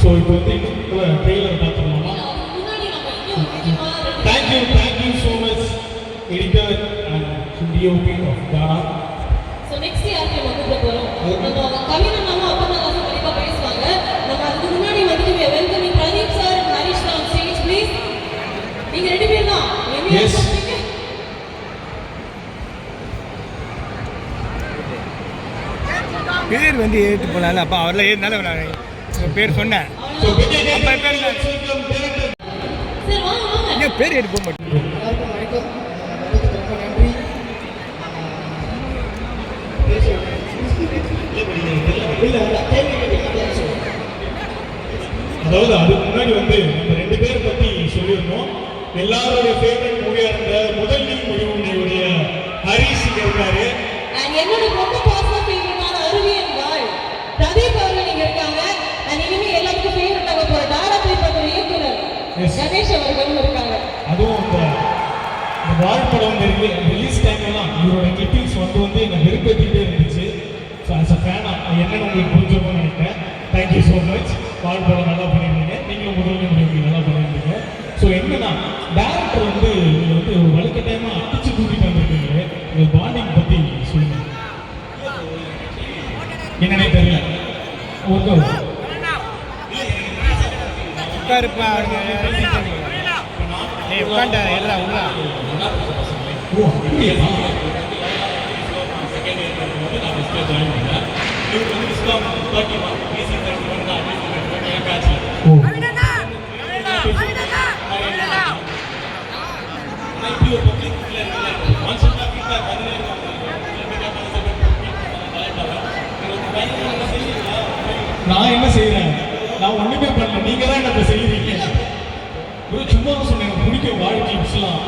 So இப்போ வந்து trailer பார்த்துக்கலாமா? Thank you so much editor and DOP of Gaana. So next யாருக்கு நம்ம கூப்பிட போகிறோம்? நம்ம கவிஞர் நம்ம அப்பா கண்டிப்பாக பேசுவாங்க. நம்ம அதுக்கு முன்னாடி வந்துட்டு welcoming Pradeep sir and Harish on stage please. நீங்க ரெண்டு பேர் தான் எஸ் பேர் வந்து ஏற்று போனால அப்போ அவரில் ஏறினாலும் நான் பேர் சொன்னேன். சார் வாங்க வாங்க. ஏன் பேர் ஏறி போக மாட்டேன். எல்லாருக்கும் வணக்கம். வரதுக்கு ரொம்ப நன்றி. அதாவது அதுக்கு முன்னாடி வந்து நம்ம ரெண்டு பேரை பற்றி சொல்லியிருந்தோம். எல்லாருடைய ஃபேவரட் மூவியா இருந்த முதல் நீ முடிவுடைய ஹரிஷ் இங்க இருக்காரு. அண்ட் என்னோட ரொம்ப பர்சனல் ஃபேவரட்டான அறிவியல் வாழ் பிரதீப் அவர்கள் இங்க இருக்காங்க. அண்ட் இனிமே எல்லாத்துக்கும் ஃபேவரட் ஆக போற டாடா ப்ளே பண்ற இயக்குனர் கணேஷ் அவர்களும் இருக்காங்க. அதுவும் இந்த வாழ் படம் ரிலீஸ் டைம்லாம் இவரோட கிளிப்பிங்ஸ் வந்து என்னை வெறுப்பேற்றிட்டே இருந்துச்சு. ஸோ ஆஸ் அ ஃபேனாக என்னென்னு உங்களுக்கு புரிஞ்சுக்கணும்னு நினைக்கிறேன். Thank you so much. வாழ் படம் நல்லா பண்ணியிருந்தீங்க. நீங்களும் முதல்ல முடிவு நல்லா பண்ணியிருந்தீங்க. ஸோ என்னன்னா டேரக்டர் வந்து நீங்கள் வந்து ஒரு வலுக்கட்டாயமாக அடிச்சு கூட்டிட்டு வந்திருக்கீங்க. உங்கள் பாண்டிங் பற்றி சொல்லுங்க. என்னன்னே தெரியல. ஓகே உட்காருப்பா உட்காண்ட எல்லாம் உள்ள. ஓ அப்படியா? நான் என்ன செய்யறேன்? நான் ஒண்ணுமே பண்ணல. நீங்க தான் என்ன செய்யறீங்க. ஒரு சும்மா சொன்னேன் பிடிக்க வாழ்க்கை விஷயம்.